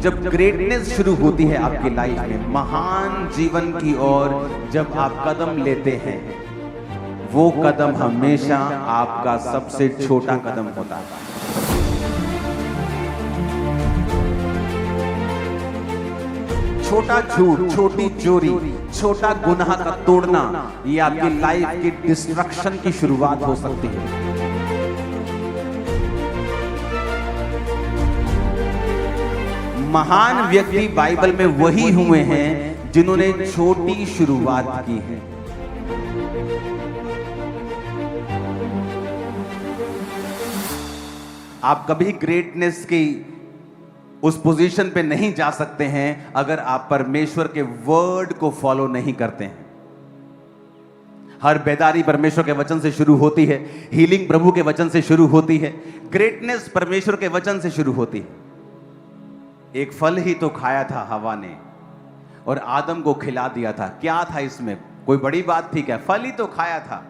जब ग्रेटनेस शुरू होती है आपकी लाइफ में, महान जीवन की ओर जब आप कदम लेते हैं, वो कदम हमेशा आपका सबसे छोटा कदम होता है। छोटा झूठ, छोटी चोरी, छोटा गुनाह का तोड़ना, ये आपकी लाइफ की डिस्ट्रक्शन की शुरुआत हो सकती है। महान व्यक्ति बाइबल में वही हुए हैं जिन्होंने छोटी शुरुआत की है। आप कभी ग्रेटनेस की उस पोजीशन पे नहीं जा सकते हैं अगर आप परमेश्वर के वर्ड को फॉलो नहीं करते हैं। हर बेदारी परमेश्वर के वचन से शुरू होती है, हीलिंग प्रभु के वचन से शुरू होती है, ग्रेटनेस परमेश्वर के वचन से शुरू होती है। एक फल ही तो खाया था हवा ने और आदम को खिला दिया था। क्या था इसमें? कोई बड़ी बात थी क्या? फल ही तो खाया था।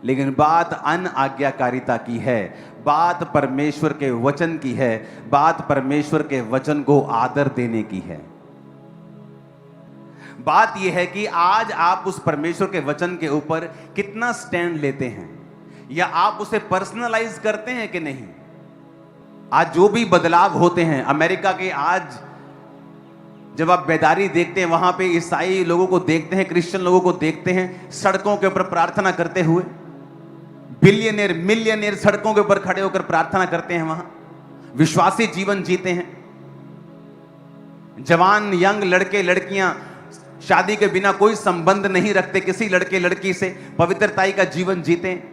लेकिन बात अनआज्ञाकारिता की है, बात परमेश्वर के वचन की है, बात परमेश्वर के वचन को आदर देने की है। बात यह है कि आज आप उस परमेश्वर के वचन के ऊपर कितना स्टैंड लेते हैं, या आप उसे पर्सनलाइज करते हैं कि नहीं। आज जो भी बदलाव होते हैं अमेरिका के, आज जब आप बेदारी देखते हैं, वहां पे ईसाई लोगों को देखते हैं, क्रिश्चियन लोगों को देखते हैं सड़कों के ऊपर प्रार्थना करते हुए, बिलियनियर मिलियनियर सड़कों के ऊपर खड़े होकर प्रार्थना करते हैं, वहां विश्वासी जीवन जीते हैं। जवान यंग लड़के लड़कियां शादी के बिना कोई संबंध नहीं रखते किसी लड़के लड़की से, पवित्रताई का जीवन जीते हैं।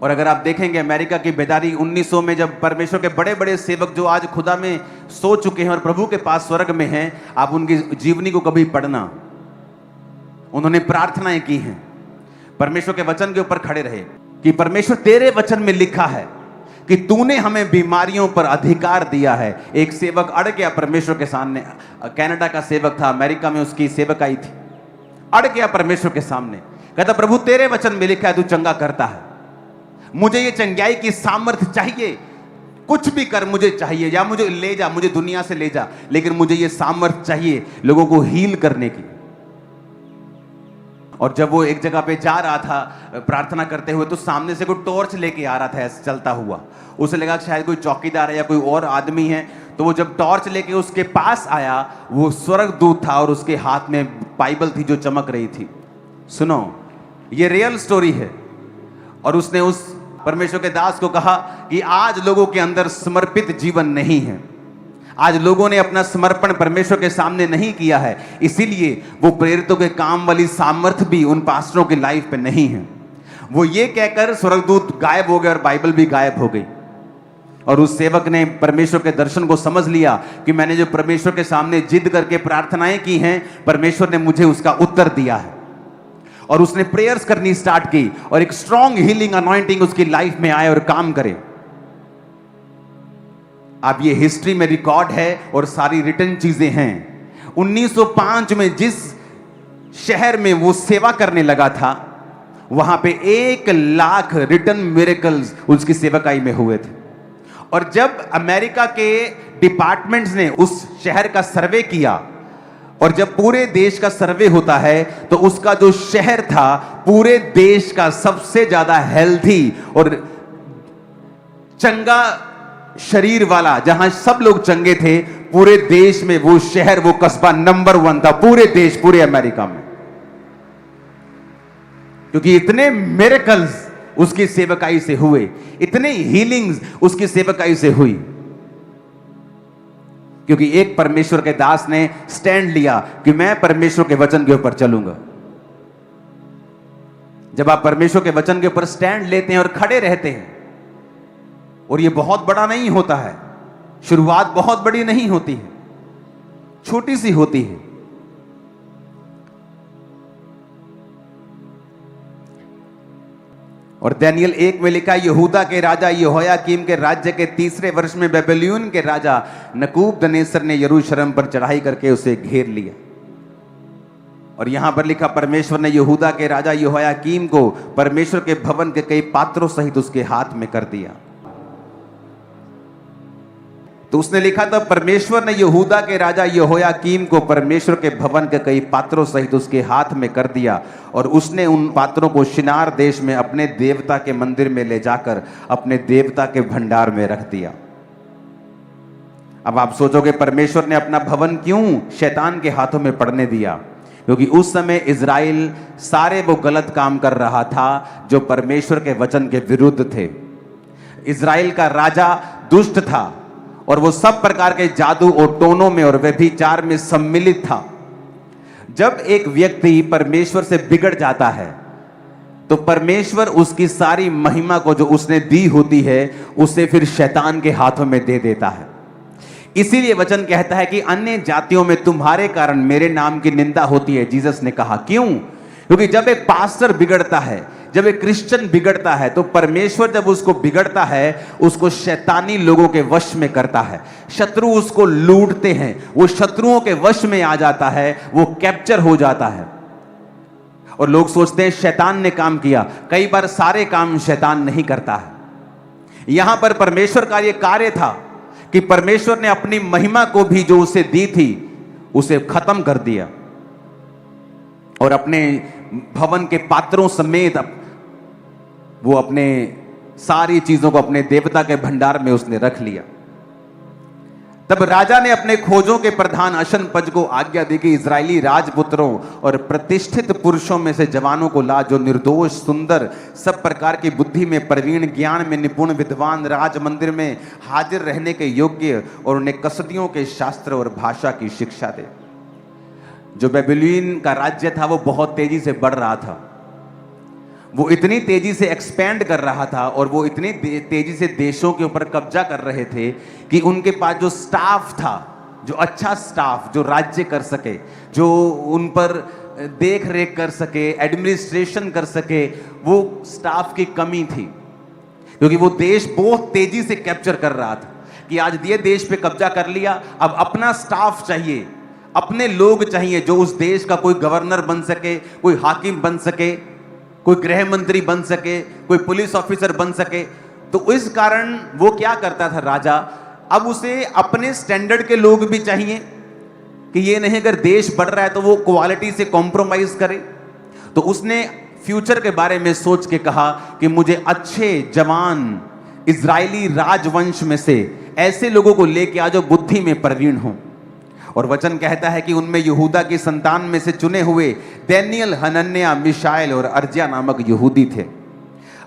और अगर आप देखेंगे अमेरिका की बेदारी 1900 में, जब परमेश्वर के बड़े बड़े सेवक जो आज खुदा में सो चुके हैं और प्रभु के पास स्वर्ग में हैं, आप उनकी जीवनी को कभी पढ़ना, उन्होंने प्रार्थनाएं की हैं, परमेश्वर के वचन के ऊपर खड़े रहे कि परमेश्वर तेरे वचन में लिखा है कि तूने हमें बीमारियों पर अधिकार दिया है। एक सेवक अड़ गया परमेश्वर के सामने, कनाडा का सेवक था, अमेरिका में उसकी सेवकाई थी, अड़ गया परमेश्वर के सामने, कहता प्रभु तेरे वचन में लिखा है तू चंगा करता है, मुझे ये चंगाई की सामर्थ्य चाहिए, कुछ भी कर मुझे चाहिए, या मुझे ले जा, मुझे दुनिया से ले जा, लेकिन मुझे ये सामर्थ्य चाहिए लोगों को हील करने की। और जब वो एक जगह पे जा रहा था प्रार्थना करते हुए, तो सामने से कोई टॉर्च लेके आ रहा था ऐसे चलता हुआ। उसे लगा कि शायद कोई चौकीदार है या कोई और आदमी है, तो वो जब टॉर्च लेके उसके पास आया, वो स्वर्गदूत था और उसके हाथ में बाइबल थी जो चमक रही थी। सुनो, ये रियल स्टोरी है। और उसने उस परमेश्वर के दास को कहा कि आज लोगों के अंदर समर्पित जीवन नहीं है, आज लोगों ने अपना समर्पण परमेश्वर के सामने नहीं किया है, इसीलिए वो प्रेरितों के काम वाली सामर्थ्य भी उन पास्टरों की लाइफ पे नहीं है। वो ये कहकर स्वर्गदूत गायब हो गए और बाइबल भी गायब हो गई। और उस सेवक ने परमेश्वर के दर्शन को समझ लिया कि मैंने जो परमेश्वर के सामने जिद करके प्रार्थनाएं की हैं, परमेश्वर ने मुझे उसका उत्तर दिया है। और उसने प्रेयर्स करनी स्टार्ट की और एक स्ट्रॉन्ग हीलिंग अनॉइंटिंग उसकी लाइफ में आए और काम करे। अब ये हिस्ट्री में रिकॉर्ड है और सारी रिटन चीजें हैं। 1905 में जिस शहर में वो सेवा करने लगा था, वहां पे 1 लाख रिटन मिरेकल्स उसकी सेवकाई में हुए थे। और जब अमेरिका के डिपार्टमेंट्स ने उस शहर का सर्वे किया, और जब पूरे देश का सर्वे होता है, तो उसका जो शहर था पूरे देश का सबसे ज्यादा हेल्थी और चंगा शरीर वाला, जहां सब लोग चंगे थे, पूरे देश में वो शहर, वो कस्बा नंबर 1 था पूरे देश, पूरे अमेरिका में। क्योंकि इतने मिरेकल्स उसकी सेवकाई से हुए, इतने हीलिंग्स उसकी सेवकाई से हुई, क्योंकि एक परमेश्वर के दास ने स्टैंड लिया कि मैं परमेश्वर के वचन के ऊपर चलूंगा। जब आप परमेश्वर के वचन के ऊपर स्टैंड लेते हैं और खड़े रहते हैं, और ये बहुत बड़ा नहीं होता है, शुरुआत बहुत बड़ी नहीं होती है, छोटी सी होती है। और दानियल 1 में लिखा, यहूदा के राजा यहोयाकीम के राज्य के 3रे वर्ष में बेबीलोन के राजा नबूकदनेस्सर ने यरूशलेम पर चढ़ाई करके उसे घेर लिया। और यहां पर लिखा, परमेश्वर ने यहूदा के राजा यहोयाकीम को परमेश्वर के भवन के कई पात्रों सहित उसके हाथ में कर दिया। तो उसने लिखा था, परमेश्वर ने यहूदा के राजा यहोयाकीम को परमेश्वर के भवन के कई पात्रों सहित उसके हाथ में कर दिया, और उसने उन पात्रों को शिनार देश में अपने देवता के मंदिर में ले जाकर अपने देवता के भंडार में रख दिया। अब आप सोचोगे परमेश्वर ने अपना भवन क्यों शैतान के हाथों में पड़ने दिया? क्योंकि उस समय इज़राइल सारे वो गलत काम कर रहा था जो परमेश्वर के वचन के विरुद्ध थे। इज़राइल का राजा दुष्ट था और वो सब प्रकार के जादू और टोनों में और व्यभिचार में सम्मिलित था। जब एक व्यक्ति परमेश्वर से बिगड़ जाता है तो परमेश्वर उसकी सारी महिमा को जो उसने दी होती है उसे फिर शैतान के हाथों में दे देता है। इसीलिए वचन कहता है कि अन्य जातियों में तुम्हारे कारण मेरे नाम की निंदा होती है। जीसस ने कहा क्यों? क्योंकि जब एक पास्टर बिगड़ता है, जब एक क्रिश्चियन बिगड़ता है, तो परमेश्वर जब उसको बिगड़ता है उसको शैतानी लोगों के वश में करता है। शत्रु उसको लूटते हैं, वो शत्रुओं के वश में आ जाता है, वो कैप्चर हो जाता है। और लोग सोचते हैं शैतान ने काम किया। कई बार सारे काम शैतान नहीं करता है। यहां पर परमेश्वर का यह कार्य था कि परमेश्वर ने अपनी महिमा को भी जो उसे दी थी उसे खत्म कर दिया और अपने भवन के पात्रों समेत वो अपने सारी चीजों को अपने देवता के भंडार में उसने रख लिया। तब राजा ने अपने खोजों के प्रधान अशनपज को आज्ञा दी कि इजरायली राजपुत्रों और प्रतिष्ठित पुरुषों में से जवानों को ला, जो निर्दोष, सुंदर, सब प्रकार की बुद्धि में प्रवीण, ज्ञान में निपुण, विद्वान, राज मंदिर में हाजिर रहने के योग्य, और उन्हें कसदियों के शास्त्र और भाषा की शिक्षा दे। जो बेबीलोन का राज्य था वो बहुत तेजी से बढ़ रहा था, वो इतनी तेजी से एक्सपेंड कर रहा था और वो इतनी तेजी से देशों के ऊपर कब्जा कर रहे थे कि उनके पास जो स्टाफ था, जो अच्छा स्टाफ, जो राज्य कर सके, जो उन पर देख रेख कर सके, एडमिनिस्ट्रेशन कर सके, वो स्टाफ की कमी थी। क्योंकि वो देश बहुत तेजी से कैप्चर कर रहा था कि आज ये देश पे कब्जा कर लिया, अब अपना स्टाफ चाहिए, अपने लोग चाहिए जो उस देश का कोई गवर्नर बन सके, कोई हाकिम बन सके, कोई गृह मंत्री बन सके, कोई पुलिस ऑफिसर बन सके। तो इस कारण वो क्या करता था राजा, अब उसे अपने स्टैंडर्ड के लोग भी चाहिए कि ये नहीं अगर देश बढ़ रहा है तो वो क्वालिटी से कॉम्प्रोमाइज करे। तो उसने फ्यूचर के बारे में सोच के कहा कि मुझे अच्छे जवान इजरायली राजवंश में से ऐसे लोगों को लेके आ जो बुद्धि में प्रवीण हो। और वचन कहता है कि उनमें यहूदा की संतान में से चुने हुए दानियेल, हनन्याह, मिशाएल और अर्जिया नामक यहूदी थे।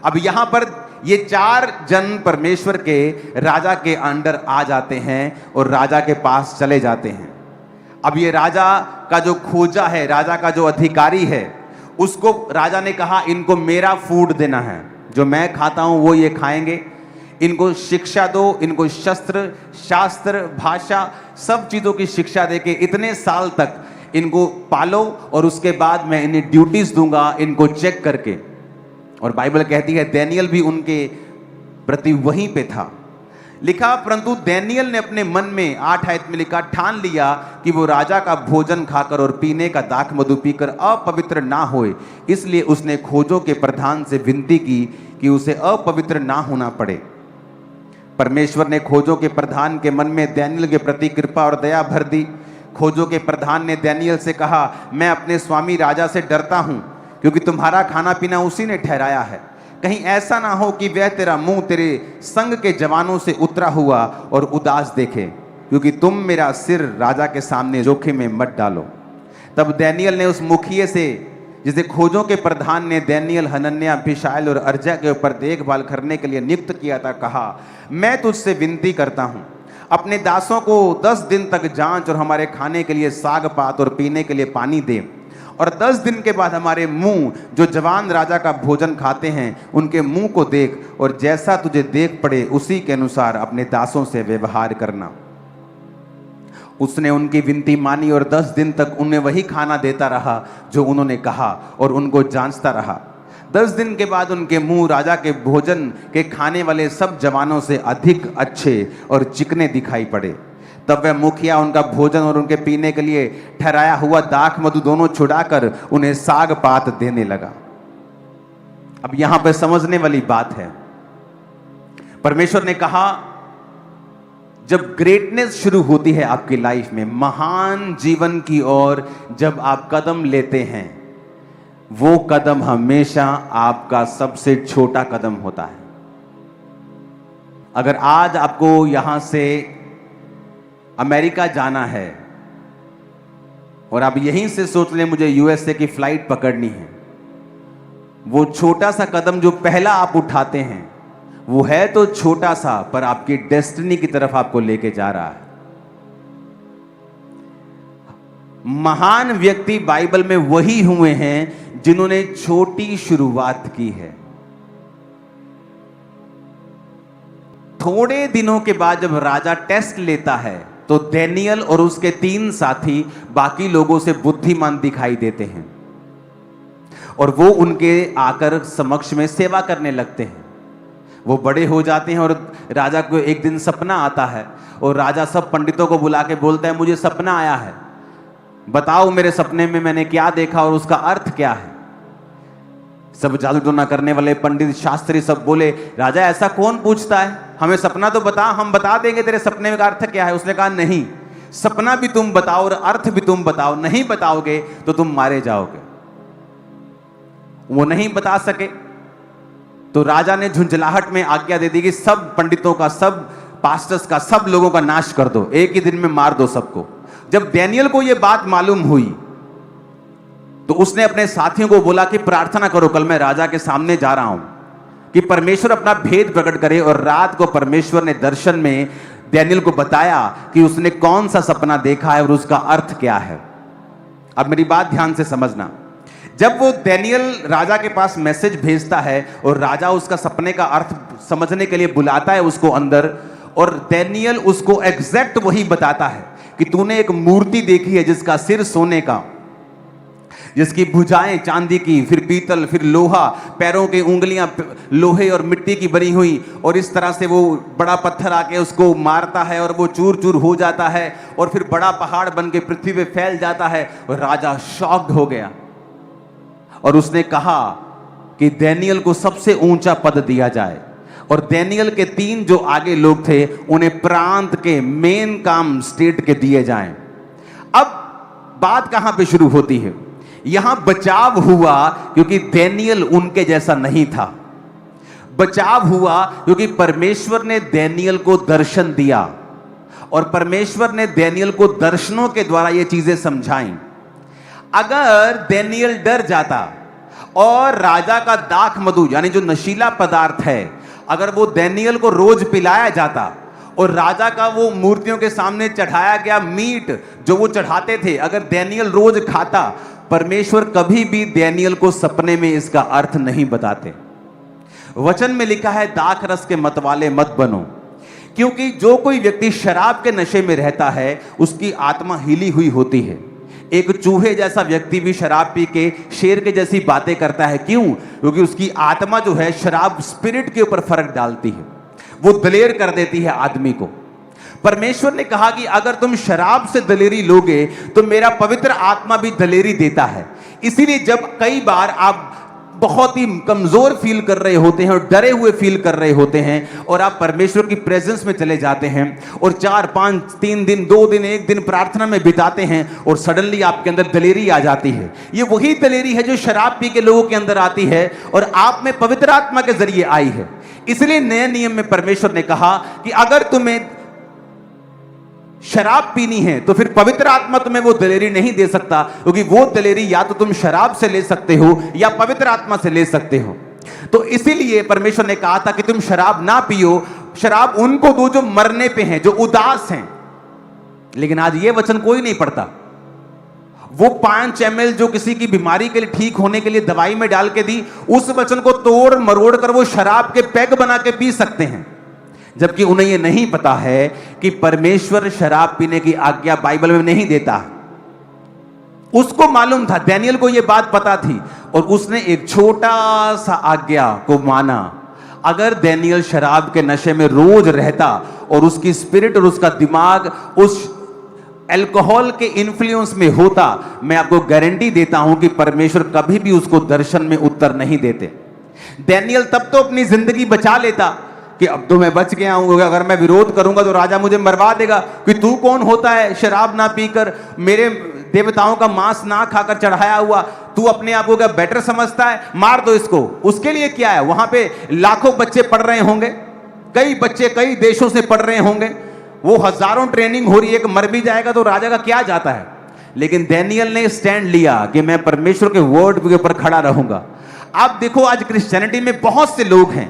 अब यहां पर ये 4 जन परमेश्वर के राजा के अंडर आ जाते हैं और राजा के पास चले जाते हैं। अब ये राजा का जो खोजा है, राजा का जो अधिकारी है, उसको राजा ने कहा इनको मेरा फूड देना है, जो मैं खाता हूं वो ये खाएंगे। इनको शिक्षा दो, इनको शस्त्र, शास्त्र, भाषा, सब चीजों की शिक्षा देके इतने साल तक इनको पालो और उसके बाद मैं इन्हें ड्यूटीज दूंगा, इनको चेक करके। और बाइबल कहती है दानियेल भी उनके प्रति वहीं पे था। लिखा, परंतु दानियेल ने अपने मन में 8 आयत में लिखा, ठान लिया कि वो राजा का भोजन खाकर और पीने का दाख मधु पीकर अपवित्र ना होए, इसलिए उसने खोजों के प्रधान से विनती की कि उसे अपवित्र ना होना पड़े। परमेश्वर ने खोजों के प्रधान के मन में दानियेल के प्रति कृपा और दया भर दी। खोजों के प्रधान ने दानियेल से कहा, मैं अपने स्वामी राजा से डरता हूं, क्योंकि तुम्हारा खाना पीना उसी ने ठहराया है। कहीं ऐसा ना हो कि वह तेरा मुंह तेरे संग के जवानों से उतरा हुआ और उदास देखे, क्योंकि तुम मेरा सिर राजा के सामने जोखिम में मत डालो। तब दानियेल ने उस मुखिए से, जिसे खोजों के प्रधान ने दानियेल, हनन्याह, मिशाएल और अर्जिया के ऊपर देखभाल करने के लिए नियुक्त किया था, कहा, मैं तुझसे विनती करता हूं, अपने दासों को 10 दिन तक जांच और हमारे खाने के लिए साग पात और पीने के लिए पानी दे, और 10 दिन के बाद हमारे मुंह जो जवान राजा का भोजन खाते हैं उनके मुंह को देख, और जैसा तुझे देख पड़े उसी के अनुसार अपने दासों से व्यवहार करना। उसने उनकी विनती मानी और 10 दिन तक उन्हें वही खाना देता रहा जो उन्होंने कहा, और उनको जांचता रहा। 10 दिन के बाद उनके मुंह राजा के भोजन के खाने वाले सब जवानों से अधिक अच्छे और चिकने दिखाई पड़े। तब वह मुखिया उनका भोजन और उनके पीने के लिए ठहराया हुआ दाख मधु दोनों छुड़ाकर उन्हें साग पात देने लगा। अब यहां पर समझने वाली बात है, परमेश्वर ने कहा जब ग्रेटनेस शुरू होती है आपकी लाइफ में, महान जीवन की ओर जब आप कदम लेते हैं, वो कदम हमेशा आपका सबसे छोटा कदम होता है। अगर आज आपको यहां से अमेरिका जाना है और आप यहीं से सोच लें मुझे यूएसए की फ्लाइट पकड़नी है, वो छोटा सा कदम जो पहला आप उठाते हैं वो है तो छोटा सा, पर आपकी डेस्टिनी की तरफ आपको लेके जा रहा है। महान व्यक्ति बाइबल में वही हुए हैं जिन्होंने छोटी शुरुआत की है। थोड़े दिनों के बाद जब राजा टेस्ट लेता है तो दानियेल और उसके 3 साथी बाकी लोगों से बुद्धिमान दिखाई देते हैं और वो उनके आकर समक्ष में सेवा करने लगते हैं। वो बड़े हो जाते हैं और राजा को एक दिन सपना आता है और राजा सब पंडितों को बुला के बोलता है, मुझे सपना आया है, बताओ मेरे सपने में मैंने क्या देखा और उसका अर्थ क्या है। सब जादू टोना करने वाले पंडित शास्त्री सब बोले, राजा ऐसा कौन पूछता है, हमें सपना तो बता, हम बता देंगे तेरे सपने का अर्थ क्या है। उसने कहा नहीं, सपना भी तुम बताओ और अर्थ भी तुम बताओ, नहीं बताओगे तो तुम मारे जाओगे। वो नहीं बता सके तो राजा ने झुंझलाहट में आज्ञा दे दी कि सब पंडितों का, सब पास्टर्स का, सब लोगों का नाश कर दो, एक ही दिन में मार दो सबको। जब दानियेल को यह बात मालूम हुई तो उसने अपने साथियों को बोला कि प्रार्थना करो, कल मैं राजा के सामने जा रहा हूं कि परमेश्वर अपना भेद प्रकट करे। और रात को परमेश्वर ने दर्शन में दानियेल को बताया कि उसने कौन सा सपना देखा है और उसका अर्थ क्या है। अब मेरी बात ध्यान से समझना, जब वो दानियेल राजा के पास मैसेज भेजता है और राजा उसका सपने का अर्थ समझने के लिए बुलाता है उसको अंदर, और दानियेल उसको एग्जैक्ट वही बताता है कि तूने एक मूर्ति देखी है जिसका सिर सोने का, जिसकी भुजाएं चांदी की, फिर पीतल, फिर लोहा, पैरों की उंगलियां लोहे और मिट्टी की बनी हुई, और इस तरह से वो बड़ा पत्थर आके उसको मारता है और वो चूर चूर हो जाता है और फिर बड़ा पहाड़ बन के पृथ्वी पे फैल जाता है। और राजा शॉक्ड हो गया और उसने कहा कि दानियेल को सबसे ऊंचा पद दिया जाए। और दानियेल के 3 जो आगे लोग थे उन्हें प्रांत के मेन काम स्टेट के दिए जाएं। अब बात कहां पे शुरू होती है, यहां बचाव हुआ क्योंकि दानियेल उनके जैसा नहीं था। बचाव हुआ क्योंकि परमेश्वर ने दानियेल को दर्शन दिया और परमेश्वर ने दानियेल को दर्शनों के द्वारा ये चीजें समझाई। अगर दानियेल डर जाता और राजा का दाख मधु यानी जो नशीला पदार्थ है, अगर वो दानियेल को रोज पिलाया जाता और राजा का वो मूर्तियों के सामने चढ़ाया गया मीट जो वो चढ़ाते थे, अगर दानियेल रोज खाता, परमेश्वर कभी भी दानियेल को सपने में इसका अर्थ नहीं बताते। वचन में लिखा है, दाख रस के मतवाले मत बनो, क्योंकि जो कोई व्यक्ति शराब के नशे में रहता है उसकी आत्मा हिली हुई होती है। एक चूहे जैसा व्यक्ति भी शराब पी के शेर के जैसी बातें करता है। क्यों? क्योंकि उसकी आत्मा जो है शराब स्पिरिट के ऊपर फर्क डालती है, वो दलेर कर देती है आदमी को। परमेश्वर ने कहा कि अगर तुम शराब से दलेरी लोगे तो मेरा पवित्र आत्मा भी दलेरी देता है। इसीलिए जब कई बार आप बहुत ही कमजोर फील कर रहे होते हैं और डरे हुए फील कर रहे होते हैं और आप परमेश्वर की प्रेजेंस में चले जाते हैं और 4, 5, 3 दिन, 2 दिन, 1 दिन प्रार्थना में बिताते हैं और सडनली आपके अंदर दलेरी आ जाती है। ये वही दलेरी है जो शराब पी के लोगों के अंदर आती है और आप में पवित्र आत्मा के जरिए आई है। इसलिए नए नियम में परमेश्वर ने कहा कि अगर तुम्हें शराब पीनी है तो फिर पवित्र आत्मा तुम्हें वो दलेरी नहीं दे सकता, क्योंकि वो दलेरी या तो तुम शराब से ले सकते हो या पवित्र आत्मा से ले सकते हो। तो इसीलिए परमेश्वर ने कहा था कि तुम शराब ना पियो, शराब उनको दो जो मरने पे हैं, जो उदास हैं। लेकिन आज ये वचन कोई नहीं पढ़ता। वो 5 ml जो किसी की बीमारी के लिए ठीक होने के लिए दवाई में डाल के दी, उस वचन को तोड़ मरोड़ कर वो शराब के पैग बना के पी सकते हैं, जबकि उन्हें यह नहीं पता है कि परमेश्वर शराब पीने की आज्ञा बाइबल में नहीं देता। उसको मालूम था, दानियेल को यह बात पता थी और उसने एक छोटा सा आज्ञा को माना। अगर दानियेल शराब के नशे में रोज रहता और उसकी स्पिरिट और उसका दिमाग उस अल्कोहल के इन्फ्लुएंस में होता, मैं आपको गारंटी देता हूं कि परमेश्वर कभी भी उसको दर्शन में उत्तर नहीं देते। दानियेल तब तो अपनी जिंदगी बचा लेता कि अब तो मैं बच गया हूं, अगर मैं विरोध करूंगा तो राजा मुझे मरवा देगा, कि तू कौन होता है शराब ना पीकर, मेरे देवताओं का मांस ना खाकर चढ़ाया हुआ, तू अपने आप को क्या बेटर समझता है, मार दो इसको। उसके लिए क्या है, वहां पे लाखों बच्चे पढ़ रहे होंगे, कई बच्चे कई देशों से पढ़ रहे होंगे, वो हजारों ट्रेनिंग हो रही है, कि मर भी जाएगा तो राजा का क्या जाता है। लेकिन डैनियल ने स्टैंड लिया कि मैं परमेश्वर के वर्ड के ऊपर खड़ा रहूंगा। आप देखो आज क्रिश्चियनिटी में बहुत से लोग हैं,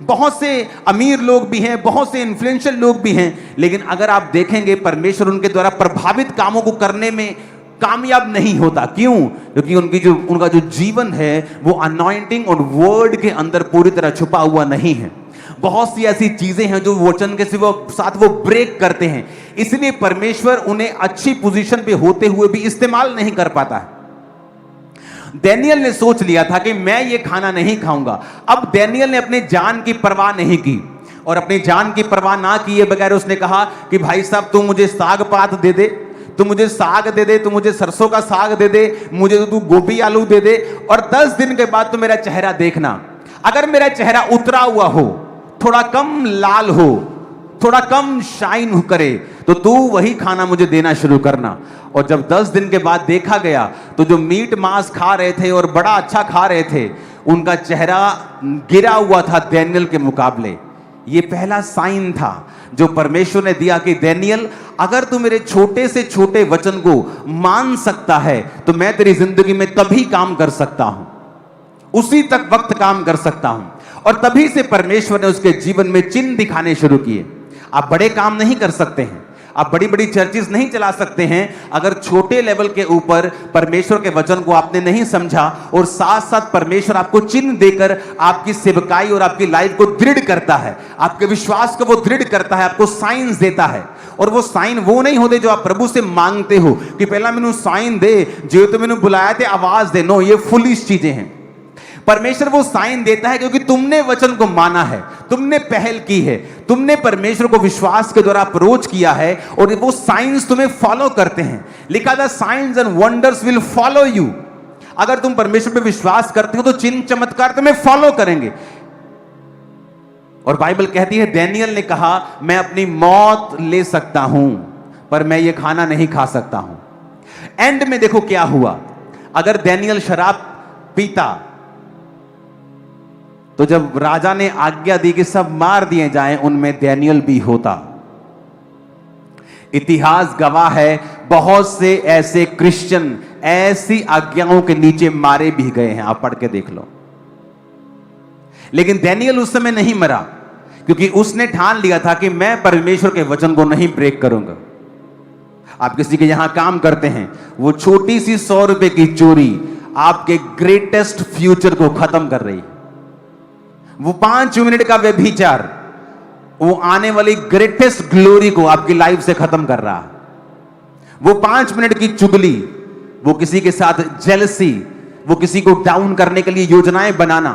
बहुत से अमीर लोग भी हैं, बहुत से इन्फ्लुएंशियल लोग भी हैं, लेकिन अगर आप देखेंगे परमेश्वर उनके द्वारा प्रभावित कामों को करने में कामयाब नहीं होता। क्यों? क्योंकि उनका जो जीवन है वो अनॉइंटिंग और वर्ड के अंदर पूरी तरह छुपा हुआ नहीं है। बहुत सी ऐसी चीजें हैं जो वचन के साथ वो ब्रेक करते हैं, इसलिए परमेश्वर उन्हें अच्छी पोजीशन पे होते हुए भी इस्तेमाल नहीं कर पाता है। डैनियल ने सोच लिया था कि मैं ये खाना नहीं खाऊंगा। अब डैनियल ने अपने जान की परवाह नहीं की, और अपनी जान की परवाह ना किए बगैर उसने कहा कि भाई साहब तू मुझे साग पात दे दे, तू मुझे साग दे दे, तू मुझे सरसों का साग दे दे, मुझे तू गोभी आलू दे दे, और 10 दिन के बाद तू मेरा चेहरा देखना। अगर मेरा चेहरा उतरा हुआ हो, थोड़ा कम लाल हो, थोड़ा कम शाइन करे, तो तू वही खाना मुझे देना शुरू करना। और जब 10 दिन के बाद देखा गया तो जो मीट मांस खा रहे थे और बड़ा अच्छा खा रहे थे, उनका चेहरा गिरा हुआ था डैनियल के मुकाबले। ये पहला साइन था जो परमेश्वर ने दिया कि डैनियल, अगर तू मेरे छोटे से छोटे वचन को मान सकता है तो मैं तेरी जिंदगी में तभी काम कर सकता हूं, उसी तक वक्त काम कर सकता हूं। और तभी से परमेश्वर ने उसके जीवन में चिन्ह दिखाने शुरू किए। आप बड़े काम नहीं कर सकते हैं, आप बड़ी बड़ी चर्चेस नहीं चला सकते हैं, अगर छोटे लेवल के ऊपर परमेश्वर के वचन को आपने नहीं समझा और साथ साथ परमेश्वर आपको चिन्ह देकर आपकी सेवकाई और आपकी लाइफ को दृढ़ करता है, आपके विश्वास को वो दृढ़ करता है, आपको साइंस देता है। और वो साइन वो नहीं होते जो आप प्रभु से मांगते हो कि पहला मैनू साइन दे, जो तो मैनू बुलाया थे आवाज दे। नो, ये फुलिश चीजें हैं। परमेश्वर वो साइन देता है क्योंकि तुमने वचन को माना है, तुमने पहल की है, तुमने परमेश्वर को विश्वास के द्वारा अप्रोच किया है, और वो साइंस तुम्हें फॉलो करते हैं। लिखा था science and wonders will follow you. अगर तुम परमेश्वर पे विश्वास करते हो तो चिन्ह चमत्कार तुम्हें फॉलो करेंगे। और बाइबल कहती है डैनियल ने कहा मैं अपनी मौत ले सकता हूं पर मैं ये खाना नहीं खा सकता हूं। एंड में देखो क्या हुआ। अगर डैनियल शराब पीता तो जब राजा ने आज्ञा दी कि सब मार दिए जाएं, उनमें डैनियल भी होता। इतिहास गवाह है बहुत से ऐसे क्रिश्चियन ऐसी आज्ञाओं के नीचे मारे भी गए हैं, आप पढ़ के देख लो। लेकिन डैनियल उस समय नहीं मरा क्योंकि उसने ठान लिया था कि मैं परमेश्वर के वचन को नहीं ब्रेक करूंगा। आप किसी के यहां काम करते हैं, वो छोटी सी 100 रुपए की चोरी आपके ग्रेटेस्ट फ्यूचर को खत्म कर रही है। वो 5 मिनट का व्यभिचार वो आने वाली ग्रेटेस्ट ग्लोरी को आपकी लाइफ से खत्म कर रहा है। वो 5 मिनट की चुगली, वो किसी के साथ जेलसी, वो किसी को डाउन करने के लिए योजनाएं बनाना,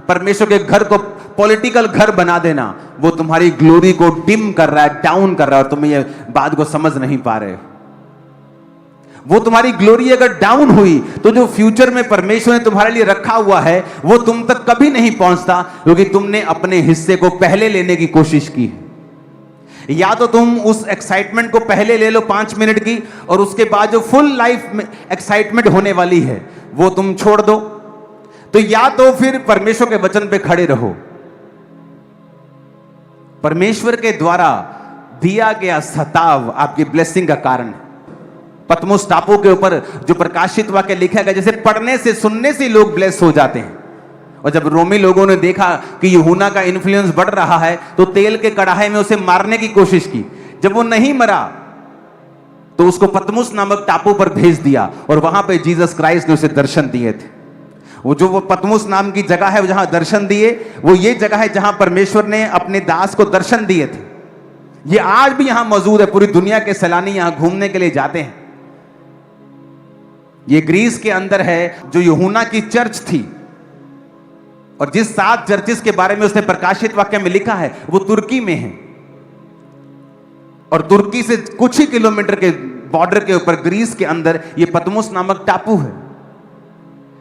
परमेश्वर के घर को पॉलिटिकल घर बना देना, वो तुम्हारी ग्लोरी को डिम कर रहा है, डाउन कर रहा है, और तुम ये बात को समझ नहीं पा रहे। वो तुम्हारी ग्लोरी अगर डाउन हुई तो जो फ्यूचर में परमेश्वर ने तुम्हारे लिए रखा हुआ है वो तुम तक कभी नहीं पहुंचता, क्योंकि तुमने अपने हिस्से को पहले लेने की कोशिश की है। या तो तुम उस एक्साइटमेंट को पहले ले लो 5 मिनट की, और उसके बाद जो फुल लाइफ में एक्साइटमेंट होने वाली है वो तुम छोड़ दो, तो या तो फिर परमेश्वर के वचन पे खड़े रहो। परमेश्वर के द्वारा दिया गया सताव आपकी ब्लेसिंग का कारण है। पतमुस टापू के ऊपर जो प्रकाशित वाक्य लिखा गया, जैसे पढ़ने से सुनने से लोग ब्लेस हो जाते हैं। और जब रोमी लोगों ने देखा कि यूहन्ना का इन्फ्लुएंस बढ़ रहा है तो तेल के कड़ाहे में उसे मारने की कोशिश की। जब वो नहीं मरा तो उसको पतमुस नामक टापू पर भेज दिया, और वहां पे जीसस क्राइस्ट ने उसे दर्शन दिए थे। वो पतमुस नाम की जगह है जहां दर्शन दिए, वो ये जगह है जहां परमेश्वर ने अपने दास को दर्शन दिए थे। ये आज भी यहां मौजूद है। पूरी दुनिया के सैलानी यहां घूमने के लिए जाते हैं। ये ग्रीस के अंदर है जो यूहन्ना की चर्च थी, और जिस 7 चर्चेस के बारे में उसने प्रकाशित वाक्य में लिखा है वो तुर्की में है। और तुर्की से कुछ ही किलोमीटर के बॉर्डर के ऊपर ग्रीस के अंदर ये पतमुस नामक टापू है।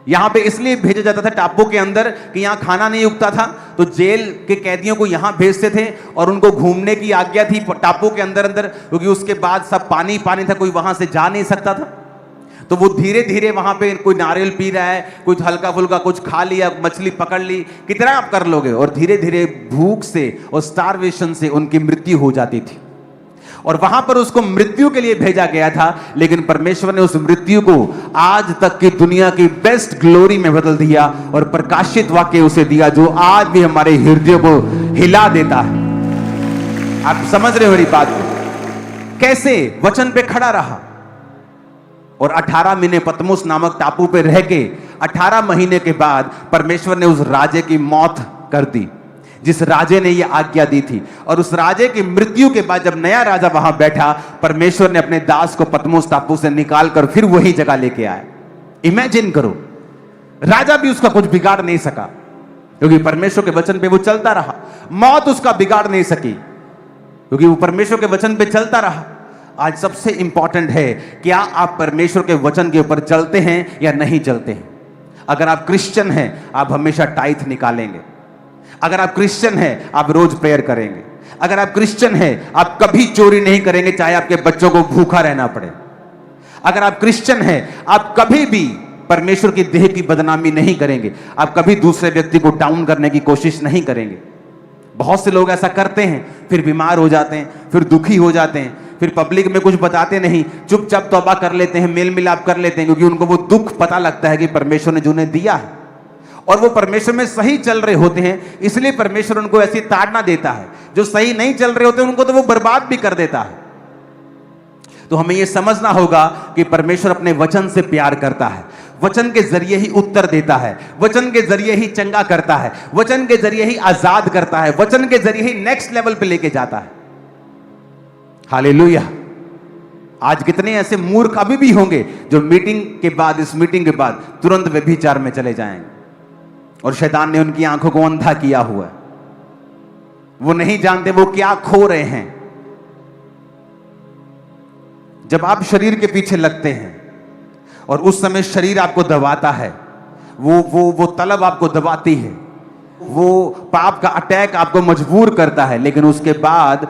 यहां पे इसलिए भेजा जाता था टापू के अंदर कि यहां खाना नहीं उगता था, तो जेल के कैदियों को यहां भेजते थे और उनको घूमने की आज्ञा थी टापू के अंदर अंदर, क्योंकि उसके बाद सब पानी पानी था, कोई वहां से जा नहीं सकता था। तो वो धीरे धीरे वहां पे कोई नारियल पी रहा है, कुछ हल्का फुल्का कुछ खा लिया, मछली पकड़ ली, कितना आप कर लोगे, और धीरे धीरे भूख से और स्टारवेशन से उनकी मृत्यु हो जाती थी। और वहां पर उसको मृत्यु के लिए भेजा गया था, लेकिन परमेश्वर ने उस मृत्यु को आज तक की दुनिया की बेस्ट ग्लोरी में बदल दिया और प्रकाशित वाक्य उसे दिया, जो आज भी हमारे हृदयों को हिला देता है। आप समझ रहे हो मेरी बात को? कैसे वचन पे खड़ा रहा और 18 महीने पतमुस नामक टापू पे रह के 18 महीने के बाद परमेश्वर ने उस राजे की मौत कर दी, जिस राजे ने यह आज्ञा दी थी। और उस राजे की मृत्यु के बाद जब नया राजा वहां बैठा, परमेश्वर ने अपने दास को पतमुस टापू से निकालकर फिर वही जगह लेके आया। इमेजिन करो, राजा भी उसका कुछ बिगाड़ नहीं सका, क्योंकि परमेश्वर के वचन पे वो चलता रहा। मौत उसका बिगाड़ नहीं सकी, क्योंकि वो परमेश्वर के वचन पे चलता रहा। आज सबसे इंपॉर्टेंट है, क्या आप परमेश्वर के वचन के ऊपर चलते हैं या नहीं चलते हैं? अगर आप क्रिश्चियन हैं, आप हमेशा टाइथ निकालेंगे। अगर आप क्रिश्चियन हैं, आप रोज प्रेयर करेंगे। अगर आप क्रिश्चियन हैं, आप कभी चोरी नहीं करेंगे, चाहे आपके बच्चों को भूखा रहना पड़े। अगर आप क्रिश्चियन हैं, आप कभी भी परमेश्वर की देह की बदनामी नहीं करेंगे। आप कभी दूसरे व्यक्ति को डाउन करने की कोशिश नहीं करेंगे। बहुत से लोग ऐसा करते हैं, फिर बीमार हो जाते हैं, फिर दुखी हो जाते हैं, फिर पब्लिक में कुछ बताते नहीं, चुपचाप तौबा कर लेते हैं, मेल मिलाप कर लेते हैं, क्योंकि उनको वो दुख पता लगता है कि परमेश्वर ने जो उन्हें दिया है और वो परमेश्वर में सही चल रहे होते हैं, इसलिए परमेश्वर उनको ऐसी ताड़ना देता है। जो सही नहीं चल रहे होते उनको तो वो बर्बाद भी कर देता है। तो हमें यह समझना होगा कि परमेश्वर अपने वचन से प्यार करता है, वचन के जरिए ही उत्तर देता है, वचन के जरिए ही चंगा करता है, वचन के जरिए ही आजाद करता है, वचन के जरिए ही नेक्स्ट लेवल पे लेके जाता है। हालेलुया। आज कितने ऐसे मूर्ख अभी भी होंगे जो मीटिंग के बाद, इस मीटिंग के बाद तुरंत व्यभिचार में चले जाएंगे, और शैतान ने उनकी आंखों को अंधा किया हुआ है। वो नहीं जानते वो क्या खो रहे हैं। जब आप शरीर के पीछे लगते हैं और उस समय शरीर आपको दबाता है, वो तलब आपको दबाती है, वो पाप का अटैक आपको मजबूर करता है, लेकिन उसके बाद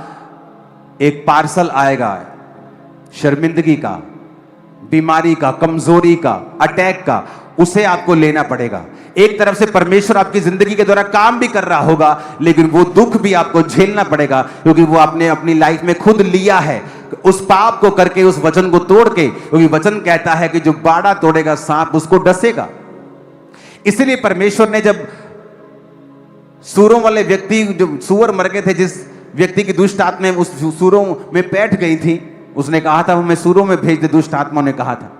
एक पार्सल आएगा शर्मिंदगी का, बीमारी का, कमजोरी का, अटैक का, उसे आपको लेना पड़ेगा। एक तरफ से परमेश्वर आपकी जिंदगी के द्वारा काम भी कर रहा होगा, लेकिन वो दुख भी आपको झेलना पड़ेगा, क्योंकि वो आपने अपनी लाइफ में खुद लिया है, उस पाप को करके, उस वचन को तोड़ के। क्योंकि वचन कहता है कि जो बाड़ा तोड़ेगा सांप उसको डसेगा। इसलिए परमेश्वर ने जब सूरों वाले व्यक्ति, जो सूअर मर गए थे, जिस व्यक्ति की दुष्ट आत्मा उस सूरों में बैठ गई थी, उसने कहा था हमें सूरों में भेज दे, दुष्ट आत्मा ने कहा था।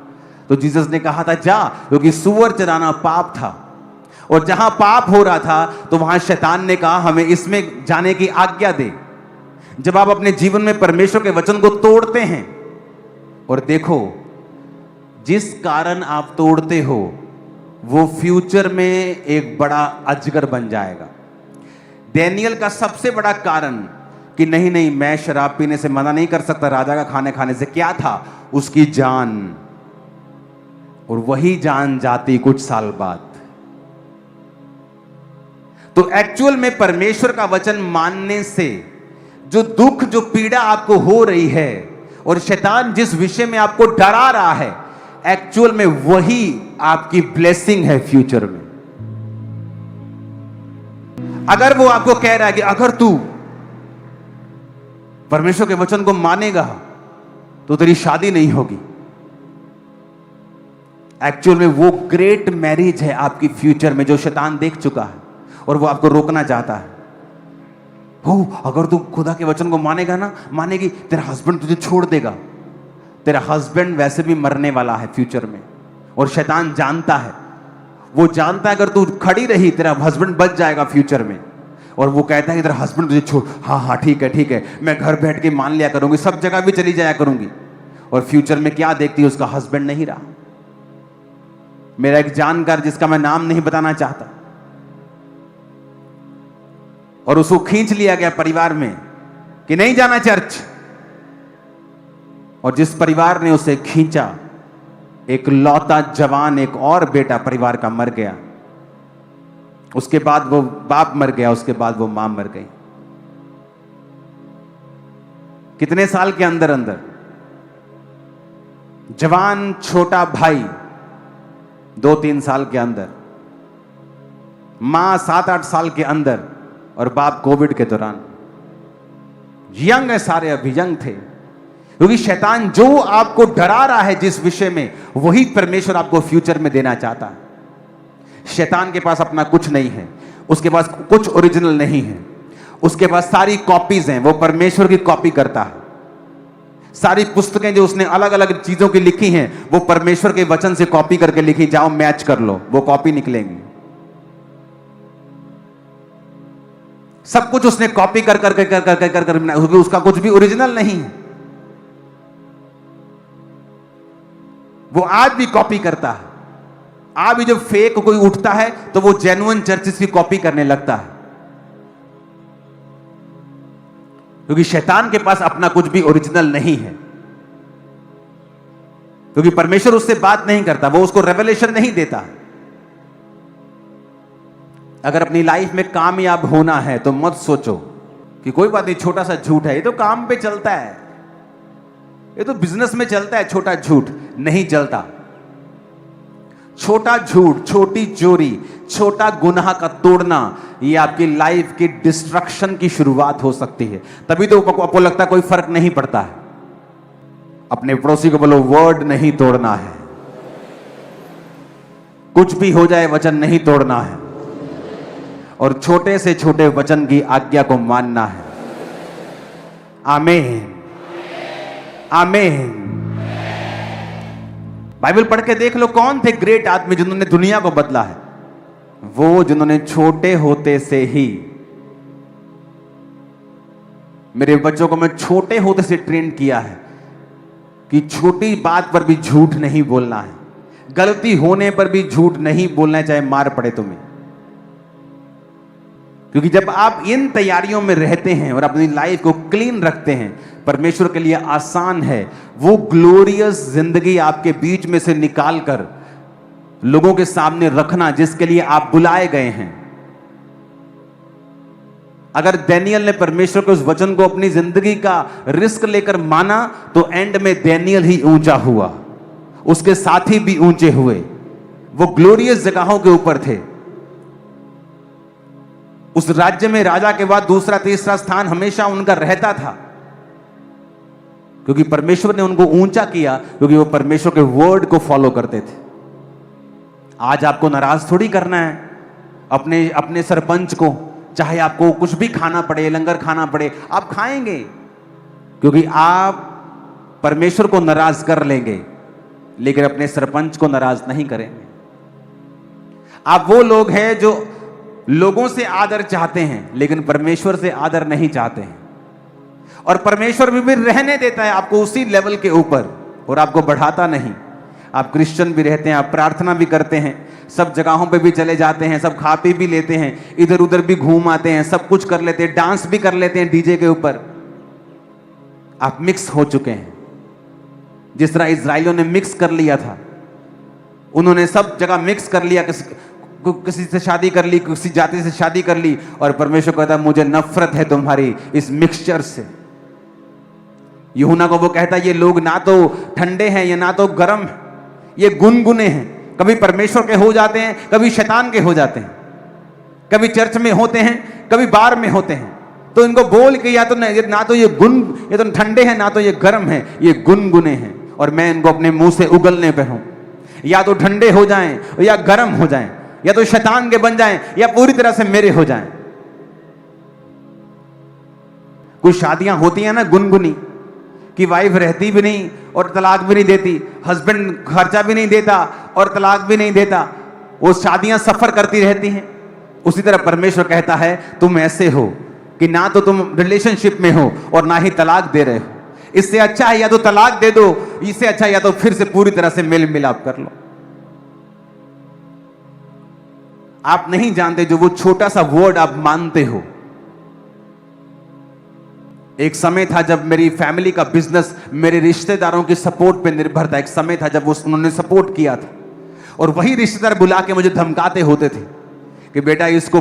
तो जीसस ने कहा था जा, क्योंकि सूअर चराना पाप था, और जहां पाप हो रहा था तो वहां शैतान ने कहा हमें इसमें जाने की आज्ञा दे। जब आप अपने जीवन में परमेश्वर के वचन को तोड़ते हैं, और देखो जिस कारण आप तोड़ते हो वो फ्यूचर में एक बड़ा अजगर बन जाएगा। डैनियल का सबसे बड़ा कारण कि नहीं नहीं मैं शराब पीने से मना नहीं कर सकता, राजा का खाने खाने से, क्या था? उसकी जान। और वही जान जाती कुछ साल बाद। तो एक्चुअल में परमेश्वर का वचन मानने से जो दुख, जो पीड़ा आपको हो रही है, और शैतान जिस विषय में आपको डरा रहा है, एक्चुअल में वही आपकी ब्लेसिंग है फ्यूचर में। अगर वो आपको कह रहा है कि अगर तू परमेश्वर के वचन को मानेगा तो तेरी शादी नहीं होगी, एक्चुअल में वो ग्रेट मैरिज है आपकी फ्यूचर में, जो शैतान देख चुका है और वो आपको रोकना चाहता है। हो, अगर तू खुदा के वचन को मानेगा ना, मानेगी, तेरा हस्बैंड तुझे छोड़ देगा। तेरा हस्बैंड वैसे भी मरने वाला है फ्यूचर में, और शैतान जानता है, वो जानता है अगर तू खड़ी रही तेरा हस्बैंड बच जाएगा फ्यूचर में। और वो कहता है कि तेरा हस्बैंड तुझे छोड़, हाँ हाँ ठीक है, मैं घर बैठ के मान लिया करूंगी, सब जगह भी चली जाया करूंगी। और फ्यूचर में क्या देखती है? उसका हस्बैंड नहीं रहा। मेरा एक जानकार, जिसका मैं नाम नहीं बताना चाहता, और उसको खींच लिया गया परिवार में कि नहीं जाना चर्च, और जिस परिवार ने उसे खींचा, एक लौता जवान एक और बेटा परिवार का मर गया। उसके बाद वो बाप मर गया, उसके बाद वो मां मर गई। कितने साल के अंदर अंदर? जवान छोटा भाई 2-3 साल के अंदर, मां 7-8 साल के अंदर, और बाप कोविड के दौरान। यंग है सारे, अभी यंग थे। क्योंकि शैतान जो आपको डरा रहा है जिस विषय में, वही परमेश्वर आपको फ्यूचर में देना चाहता है। शैतान के पास अपना कुछ नहीं है, उसके पास कुछ ओरिजिनल नहीं है, उसके पास सारी कॉपीज हैं। वो परमेश्वर की कॉपी करता है। सारी पुस्तकें जो उसने अलग अलग चीजों की लिखी हैं, वो परमेश्वर के वचन से कॉपी करके लिखी। जाओ मैच कर लो, वो कॉपी निकलेंगी। सब कुछ उसने कॉपी कर कर कर कर कर कर कर, कर, उसका कुछ भी ओरिजिनल नहीं है। वो आज भी कॉपी करता है। आज भी जब फेक कोई उठता है तो वो जेन्युइन चर्चेस की कॉपी करने लगता है। क्योंकि शैतान के पास अपना कुछ भी ओरिजिनल नहीं है। क्योंकि परमेश्वर उससे बात नहीं करता, वो उसको रेवलेशन नहीं देता। अगर अपनी लाइफ में कामयाब होना है तो मत सोचो कि कोई बात नहीं, छोटा सा झूठ है, ये तो काम पे चलता है, ये तो बिजनेस में चलता है। छोटा झूठ नहीं चलता। छोटा झूठ, छोटी चोरी, छोटा गुनाह का तोड़ना, ये आपकी लाइफ की डिस्ट्रक्शन की शुरुआत हो सकती है। तभी तो आपको लगता है कोई फर्क नहीं पड़ता है। अपने पड़ोसी को बोलो, वर्ड नहीं तोड़ना है। कुछ भी हो जाए, वचन नहीं तोड़ना है, और छोटे से छोटे वचन की आज्ञा को मानना है। आमीन, आमीन। बाइबल पढ़ के देख लो, कौन थे ग्रेट आदमी जिन्होंने दुनिया को बदला है? वो जिन्होंने छोटे होते से ही, मेरे बच्चों को मैं छोटे होते से ट्रेन किया है कि छोटी बात पर भी झूठ नहीं बोलना है, गलती होने पर भी झूठ नहीं बोलना है, चाहे मार पड़े तुम्हें। क्योंकि जब आप इन तैयारियों में रहते हैं और अपनी लाइफ को क्लीन रखते हैं, परमेश्वर के लिए आसान है वो ग्लोरियस जिंदगी आपके बीच में से निकालकर लोगों के सामने रखना जिसके लिए आप बुलाए गए हैं। अगर डैनियल ने परमेश्वर के उस वचन को अपनी जिंदगी का रिस्क लेकर माना, तो एंड में डैनियल ही ऊंचा हुआ, उसके साथी भी ऊंचे हुए। वो ग्लोरियस जगहों के ऊपर थे। उस राज्य में राजा के बाद दूसरा तीसरा स्थान हमेशा उनका रहता था, क्योंकि परमेश्वर ने उनको ऊंचा किया, क्योंकि वो परमेश्वर के वर्ड को फॉलो करते थे। आज आपको नाराज थोड़ी करना है अपने सरपंच को। चाहे आपको कुछ भी खाना पड़े, लंगर खाना पड़े, आप खाएंगे, क्योंकि आप परमेश्वर को नाराज कर लेंगे, लेकिन अपने सरपंच को नाराज नहीं करेंगे। आप वो लोग हैं जो लोगों से आदर चाहते हैं, लेकिन परमेश्वर से आदर नहीं चाहते हैं। और परमेश्वर भी रहने देता है आपको उसी लेवल के ऊपर, और आपको बढ़ाता नहीं। आप क्रिश्चियन भी रहते हैं, आप प्रार्थना भी करते हैं, सब जगहों पे भी चले जाते हैं, सब खा पी भी लेते हैं, इधर उधर भी घूम आते हैं, सब कुछ कर लेते हैं, डांस भी कर लेते हैं डीजे के ऊपर। आप मिक्स हो चुके हैं, जिस तरह इजराइलियों ने मिक्स कर लिया था। उन्होंने सब जगह मिक्स कर लिया, किसी से शादी कर ली, किसी जाति से शादी कर ली, और परमेश्वर कहता है मुझे नफरत है तुम्हारी इस मिक्सचर से। यूहन्ना को वो कहता है ये लोग ना तो ठंडे हैं, ये ना तो गर्म, ये गुनगुने हैं। कभी परमेश्वर के हो जाते हैं, कभी शैतान के हो जाते हैं, कभी चर्च में होते हैं, कभी बार में होते हैं। तो इनको बोल के या तो ना तो ये तो ठंडे हैं, ना तो ये गर्म है, ये गुनगुने हैं, और मैं इनको अपने मुंह से उगलने पे हूं। या तो ठंडे हो जाएं या गर्म हो जाएं, या तो शैतान के बन जाएं या पूरी तरह से मेरे हो जाएं। कुछ शादियां होती हैं ना गुनगुनी, कि वाइफ रहती भी नहीं और तलाक भी नहीं देती, हस्बैंड खर्चा भी नहीं देता और तलाक भी नहीं देता, वो शादियां सफर करती रहती हैं। उसी तरह परमेश्वर कहता है तुम ऐसे हो कि ना तो तुम रिलेशनशिप में हो और ना ही तलाक दे रहे हो। इससे अच्छा है या तो तलाक दे दो, इससे अच्छा या तो फिर से पूरी तरह से मेल मिलाप कर लो। आप नहीं जानते जो वो छोटा सा वर्ड आप मानते हो, एक समय था जब मेरी फैमिली का बिजनेस मेरे रिश्तेदारों की सपोर्ट पे निर्भर था। एक समय था जब उन्होंने सपोर्ट किया था, और वही रिश्तेदार बुला के मुझे धमकाते होते थे कि बेटा इसको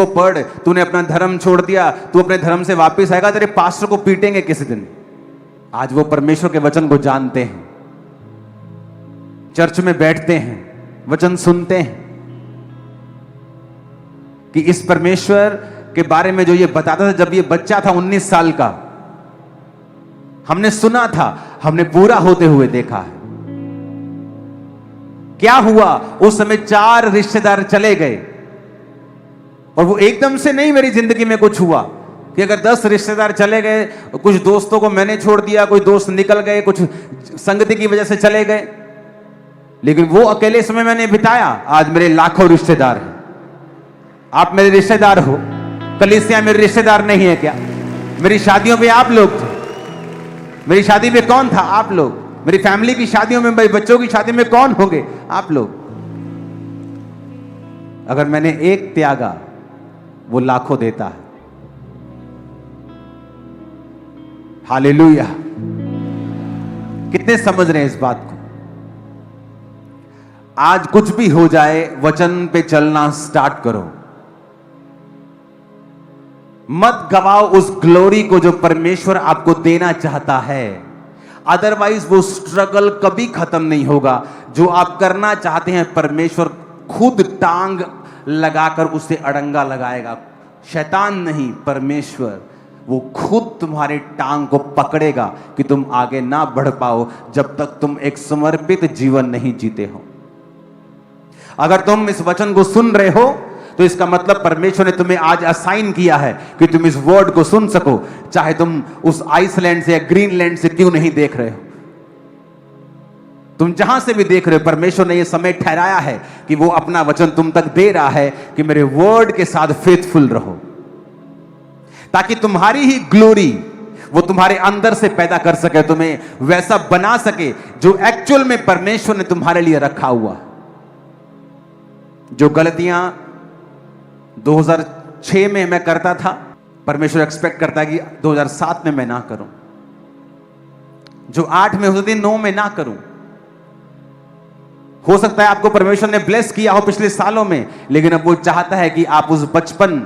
पढ़, तूने अपना धर्म छोड़ दिया, तू अपने धर्म से वापस आएगा, तेरे पास्टर को पीटेंगे किसी दिन। आज वो परमेश्वर के वचन को जानते हैं, चर्च में बैठते हैं, वचन सुनते हैं कि इस परमेश्वर के बारे में जो ये बताता था। जब ये बच्चा था 19 साल का, हमने सुना था, हमने पूरा होते हुए देखा है। क्या हुआ उस समय? 4 रिश्तेदार चले गए, और वो एकदम से नहीं मेरी जिंदगी में कुछ हुआ कि अगर 10 रिश्तेदार चले गए, कुछ दोस्तों को मैंने छोड़ दिया, कोई दोस्त निकल गए, कुछ संगति की वजह से चले गए, लेकिन वो अकेले समय मैंने बिताया। आज मेरे लाखों रिश्तेदार हैं। आप मेरे रिश्तेदार हो, कलीसिया मेरे रिश्तेदार नहीं है क्या? मेरी शादियों में आप लोग थे, मेरी शादी में कौन था? आप लोग। मेरी फैमिली की शादियों में, मेरे बच्चों की शादी में कौन होंगे? आप लोग। अगर मैंने एक त्यागा, वो लाखों देता है। हालेलुया। कितने समझ रहे हैं इस बात को? आज कुछ भी हो जाए, वचन पे चलना स्टार्ट करो। मत गवाओ उस ग्लोरी को जो परमेश्वर आपको देना चाहता है, अदरवाइज वो स्ट्रगल कभी खत्म नहीं होगा। जो आप करना चाहते हैं, परमेश्वर खुद टांग लगाकर उसे अड़ंगा लगाएगा। शैतान नहीं, परमेश्वर वो खुद तुम्हारे टांग को पकड़ेगा कि तुम आगे ना बढ़ पाओ, जब तक तुम एक समर्पित जीवन नहीं जीते हो। अगर तुम इस वचन को सुन रहे हो, तो इसका मतलब परमेश्वर ने तुम्हें आज असाइन किया है कि तुम इस वर्ड को सुन सको, चाहे तुम उस आइसलैंड से या ग्रीनलैंड से क्यों नहीं देख रहे हो। तुम जहां से भी देख रहे हो, परमेश्वर ने यह समय ठहराया है कि वो अपना वचन तुम तक दे रहा है कि मेरे वर्ड के साथ फेथफुल रहो, ताकि तुम्हारी ही ग्लोरी वो तुम्हारे अंदर से पैदा कर सके, तुम्हें वैसा बना सके जो एक्चुअल में परमेश्वर ने तुम्हारे लिए रखा हुआ। जो गलतियां 2006 में मैं करता था, परमेश्वर एक्सपेक्ट करता है कि 2007 में मैं ना करूं। जो 8 में होती थी, 9 में ना करूं। हो सकता है आपको परमेश्वर ने ब्लेस किया हो पिछले सालों में, लेकिन अब वो चाहता है कि आप उस बचपन,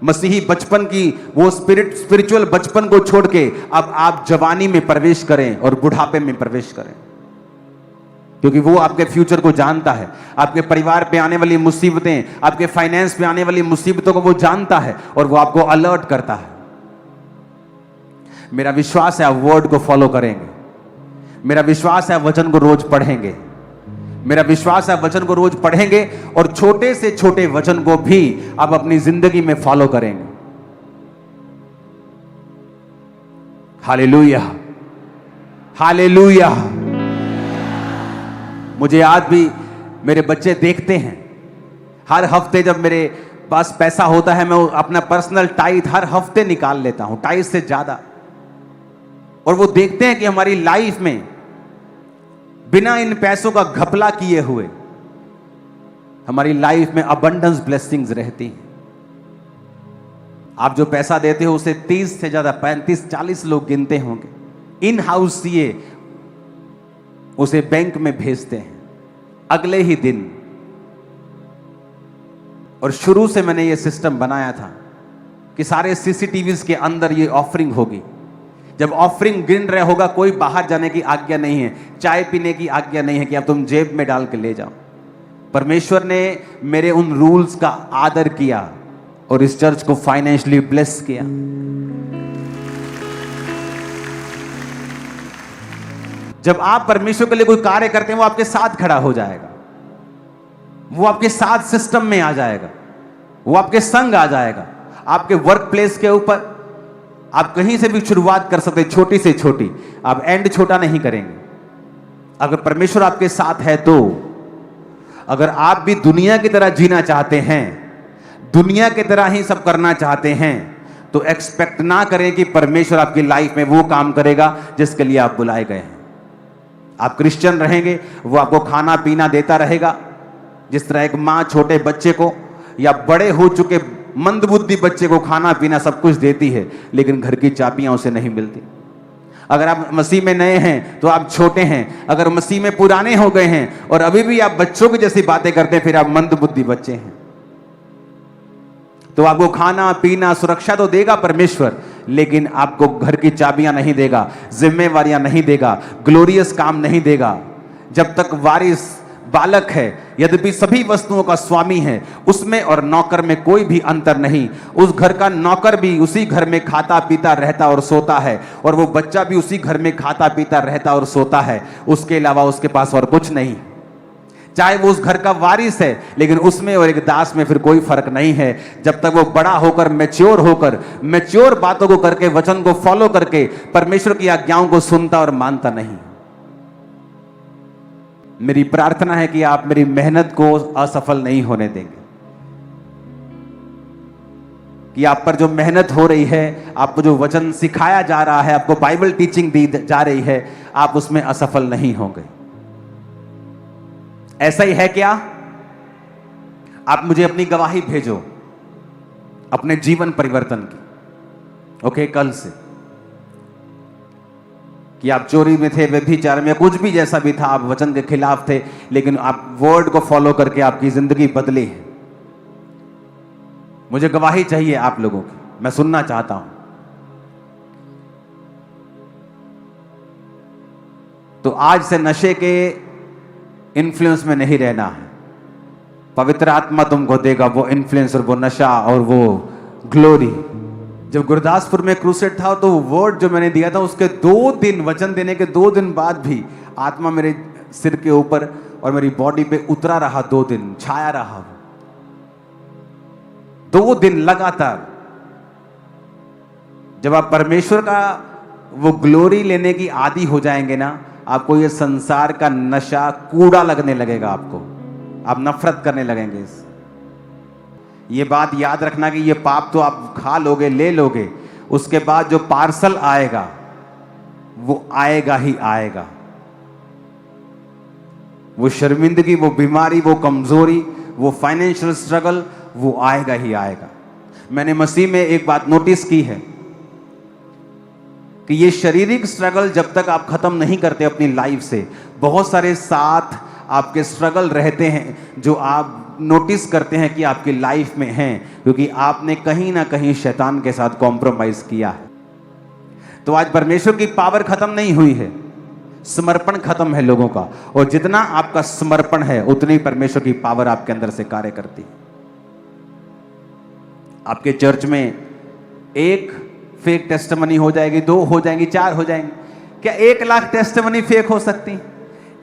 मसीही बचपन की वो स्पिरिचुअल बचपन को छोड़ के अब आप जवानी में प्रवेश करें और बुढ़ापे में प्रवेश करें, क्योंकि वो आपके फ्यूचर को जानता है। आपके परिवार पे आने वाली मुसीबतें, आपके फाइनेंस पे आने वाली मुसीबतों को वो जानता है, और वो आपको अलर्ट करता है। मेरा विश्वास है आप वर्ड को फॉलो करेंगे। मेरा विश्वास है आप वचन को रोज पढ़ेंगे। मेरा विश्वास है आप वचन को रोज पढ़ेंगे, और छोटे से छोटे वचन को भी आप अपनी जिंदगी में फॉलो करेंगे। Hallelujah, hallelujah. मुझे आज भी मेरे बच्चे देखते हैं, हर हफ्ते जब मेरे पास पैसा होता है, मैं अपना पर्सनल टाइथ हर हफ्ते निकाल लेता हूं, टाइथ से ज्यादा। और वो देखते हैं कि हमारी लाइफ में बिना इन पैसों का घपला किए हुए हमारी लाइफ में अबंडेंस ब्लेसिंग्स रहती हैं। आप जो पैसा देते हो उसे 30 से ज्यादा 35-40 लोग गिनते होंगे। इन हाउस सीए उसे बैंक में भेजते हैं अगले ही दिन। और शुरू से मैंने ये सिस्टम बनाया था कि सारे सीसीटीवीज के अंदर ये ऑफरिंग होगी। जब ऑफरिंग गिन रहा होगा, कोई बाहर जाने की आज्ञा नहीं है, चाय पीने की आज्ञा नहीं है कि अब तुम जेब में डाल के ले जाओ। परमेश्वर ने मेरे उन रूल्स का आदर किया और इस चर्च को फाइनेंशियली ब्लेस किया। जब आप परमेश्वर के लिए कोई कार्य करते हैं, वो आपके साथ खड़ा हो जाएगा, वो आपके साथ सिस्टम में आ जाएगा, वो आपके संग आ जाएगा। आपके वर्क प्लेस के ऊपर आप कहीं से भी शुरुआत कर सकते हैं, छोटी से छोटी। आप एंड छोटा नहीं करेंगे अगर परमेश्वर आपके साथ है तो। अगर आप भी दुनिया की तरह जीना चाहते हैं, दुनिया की तरह ही सब करना चाहते हैं, तो एक्सपेक्ट ना करें कि परमेश्वर आपकी लाइफ में वो काम करेगा जिसके लिए आप बुलाए गए हैं। आप क्रिश्चियन रहेंगे, वो आपको खाना पीना देता रहेगा, जिस तरह एक माँ छोटे बच्चे को या बड़े हो चुके मंदबुद्धि बच्चे को खाना पीना सब कुछ देती है, लेकिन घर की चाबियां उसे नहीं मिलती। अगर आप मसीह में नए हैं तो आप छोटे हैं, अगर मसीह में पुराने हो गए हैं और अभी भी आप बच्चों की जैसी बातें करते हैं, फिर आप मंदबुद्धि बच्चे हैं। तो आपको खाना पीना सुरक्षा तो देगा परमेश्वर, लेकिन आपको घर की चाबियां नहीं देगा, जिम्मेवारियां नहीं देगा, ग्लोरियस काम नहीं देगा। जब तक वारिस बालक है, यद्यपि सभी वस्तुओं का स्वामी है, उसमें और नौकर में कोई भी अंतर नहीं। उस घर का नौकर भी उसी घर में खाता पीता रहता और सोता है, और वो बच्चा भी उसी घर में खाता पीता रहता और सोता है। उसके अलावा उसके पास और कुछ नहीं। चाहे वो उस घर का वारिस है, लेकिन उसमें और एक दास में फिर कोई फर्क नहीं है, जब तक वो बड़ा होकर मैच्योर बातों को करके, वचन को फॉलो करके परमेश्वर की आज्ञाओं को सुनता और मानता नहीं। मेरी प्रार्थना है कि आप मेरी मेहनत को असफल नहीं होने देंगे, कि आप पर जो मेहनत हो रही है, आपको जो वचन सिखाया जा रहा है, आपको बाइबल टीचिंग दी जा रही है, आप उसमें असफल नहीं होंगे। ऐसा ही है क्या? आप मुझे अपनी गवाही भेजो अपने जीवन परिवर्तन की, ओके, कल से, कि आप चोरी में थे, व्यभिचार में, कुछ भी जैसा भी था, आप वचन के खिलाफ थे, लेकिन आप वर्ड को फॉलो करके आपकी जिंदगी बदली है। मुझे गवाही चाहिए आप लोगों की, मैं सुनना चाहता हूं। तो आज से नशे के इन्फ्लुएंस में नहीं रहना है। पवित्र आत्मा तुमको देगा वो इन्फ्लुएंस और वो नशा और वो ग्लोरी। जब गुरदासपुर में क्रूसेड था तो वर्ड जो मैंने दिया था, उसके 2 दिन, वचन देने के 2 दिन बाद भी आत्मा मेरे सिर के ऊपर और मेरी बॉडी पे उतरा रहा। 2 दिन छाया रहा, 2 दिन लगातार। जब आप परमेश्वर का वो ग्लोरी लेने की आदी हो जाएंगे ना, आपको ये संसार का नशा कूड़ा लगने लगेगा, आप नफरत करने लगेंगे। ये बात याद रखना कि ये पाप तो आप खा लोगे, ले लोगे, उसके बाद जो पार्सल आएगा वो आएगा ही आएगा। वो शर्मिंदगी, वो बीमारी, वो कमजोरी, वो फाइनेंशियल स्ट्रगल, वो आएगा ही आएगा। मैंने मसीह में एक बात नोटिस की है कि ये शारीरिक स्ट्रगल जब तक आप खत्म नहीं करते अपनी लाइफ से, बहुत सारे साथ आपके स्ट्रगल रहते हैं जो आप नोटिस करते हैं कि आपकी लाइफ में हैं, क्योंकि आपने कहीं ना कहीं शैतान के साथ कॉम्प्रोमाइज किया है। तो आज परमेश्वर की पावर खत्म नहीं हुई है, समर्पण खत्म है लोगों का, और जितना आपका समर्पण है उतनी परमेश्वर की पावर आपके अंदर से कार्य करती है। आपके चर्च में 1 फेक टेस्टिमनी हो जाएगी, 2 हो जाएंगी, 4 हो जाएंगी। क्या 1 लाख टेस्टिमनी फेक हो सकती?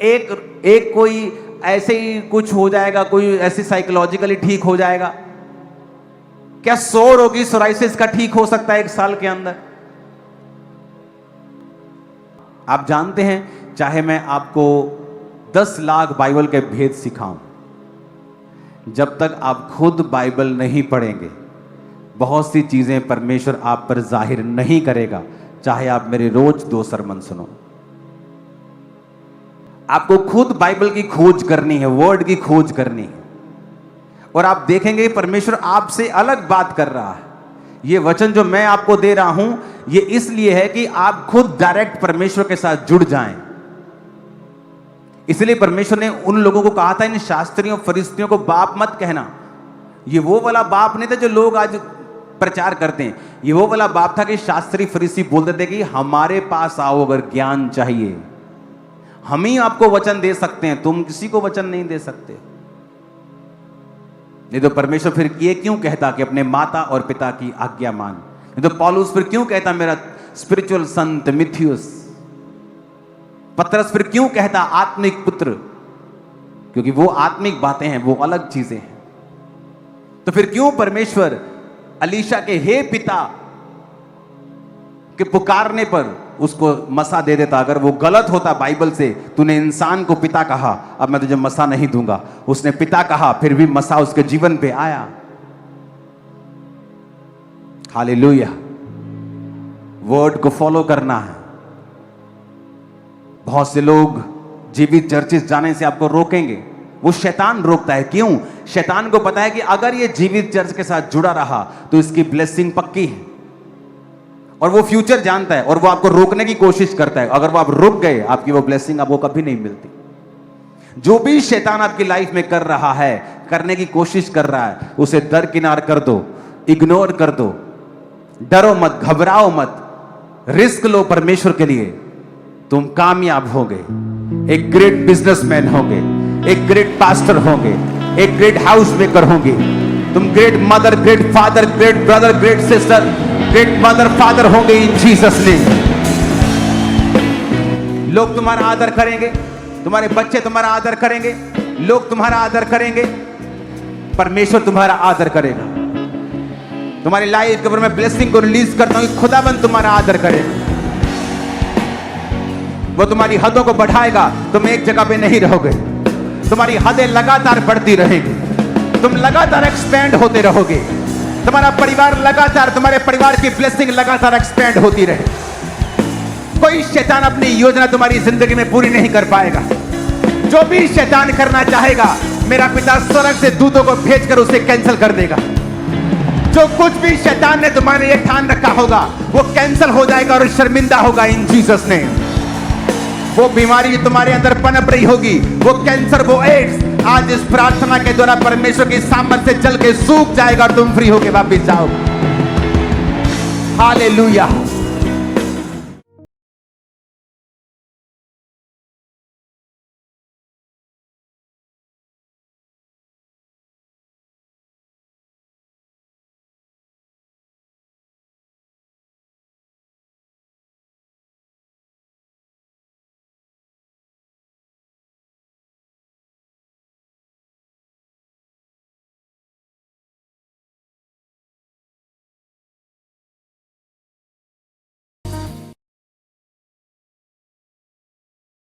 एक कोई ऐसे ही कुछ हो जाएगा, कोई ऐसी साइकोलॉजिकली ठीक हो जाएगा? क्या 100 रोगी सोराइसिस का ठीक हो सकता है 1 साल के अंदर? आप जानते हैं, चाहे मैं आपको 10 लाख बाइबल के भेद सिखाऊं, जब तक आप खुद बाइबल नहीं पढ़ेंगे, बहुत सी चीजें परमेश्वर आप पर जाहिर नहीं करेगा, चाहे आप मेरे रोज 2 सरमन सुनो। आपको खुद बाइबल की खोज करनी है, वर्ड की खोज करनी है, और आप देखेंगे परमेश्वर आपसे अलग बात कर रहा है। ये वचन जो मैं आपको दे रहा हूं, ये इसलिए है कि आप खुद डायरेक्ट परमेश्वर के साथ जुड़ जाएं। इसलिए परमेश्वर ने उन लोगों को कहा था, इन शास्त्रियों फरिस्तियों को बाप मत कहना। ये वो वाला बाप नहीं था जो लोग आज प्रचार करते हैं। ये वो वाला बाप था कि शास्त्री फरीसी बोलते थे कि हमारे पास आओ अगर ज्ञान चाहिए, हम ही आपको वचन दे सकते हैं, तुम किसी को वचन नहीं दे सकते। नहीं तो परमेश्वर फिर ये क्यों कहता कि अपने माता और पिता की आज्ञा मान? नहीं तो पौलुस फिर क्यों कहता मेरा स्पिरिचुअल सन तिमुथियुस? पतरस फिर क्यों कहता आत्मिक पुत्र? क्योंकि वो आत्मिक बातें हैं, वो अलग चीजें हैं। तो फिर क्यों परमेश्वर अलीशा के हे पिता के पुकारने पर उसको मसा दे देता? अगर वो गलत होता बाइबल से, तूने इंसान को पिता कहा, अब मैं तुझे मसा नहीं दूंगा। उसने पिता कहा, फिर भी मसा उसके जीवन पे आया। हालेलुया। वर्ड को फॉलो करना है। बहुत से लोग जीवित चर्चिस जाने से आपको रोकेंगे, वो शैतान रोकता है। क्यों? शैतान को पता है कि अगर ये जीवित चर्च के साथ जुड़ा रहा तो इसकी ब्लेसिंग पक्की है, और वो फ्यूचर जानता है, और वो आपको रोकने की कोशिश करता है। अगर वो आप रुक गए, आपकी वो ब्लेसिंग आपको कभी नहीं मिलती। जो भी शैतान आपकी लाइफ में कर रहा है, करने की कोशिश कर रहा है, उसे दरकिनार कर दो, इग्नोर कर दो। डरो मत, घबराओ मत, रिस्क लो परमेश्वर के लिए। तुम कामयाब होगे, एक ग्रेट बिजनेसमैन होगे, एक ग्रेट पास्टर होगे, एक ग्रेट हाउस मेकर होंगे। तुम great mother, great father, great brother, great sister, great mother father होंगे इन जीसस नेम। लोग तुम्हारा आदर करेंगे, तुम्हारे बच्चे तुम्हारा आदर करेंगे, लोग तुम्हारा आदर करेंगे, परमेश्वर तुम्हारा आदर करेगा। तुम्हारी लाइफ के ऊपर मैं ब्लेसिंग को रिलीज करता हूं कि खुदाबंद तुम्हारा आदर करेगा। वो तुम्हारी हदों को बढ़ाएगा, तुम एक जगह पे नहीं रहोगे, तुम्हारी हदें लगातार बढ़ती रहेंगी, तुम लगातार एक्सपेंड होते रहोगे, तुम्हारा परिवार लगातार, तुम्हारे परिवार की ब्लेसिंग लगातार एक्सपेंड होती रहे। कोई शैतान अपनी योजना तुम्हारी जिंदगी में पूरी नहीं कर पाएगा। जो भी शैतान करना चाहेगा, मेरा पिता स्वर्ग से दूतों को भेजकर उसे कैंसिल कर देगा। जो कुछ भी शैतान ने तुम्हारे लिए ठान रखा होगा, वो कैंसिल हो जाएगा और शर्मिंदा होगा इन जीसस नेम। वो बीमारी तुम्हारे अंदर पनप रही होगी, वो कैंसर, वो एड्स, आज इस प्रार्थना के द्वारा परमेश्वर की सामर्थ्य से जल के सूख जाएगा और तुम फ्री होके वापस जाओगे। हालेलुया।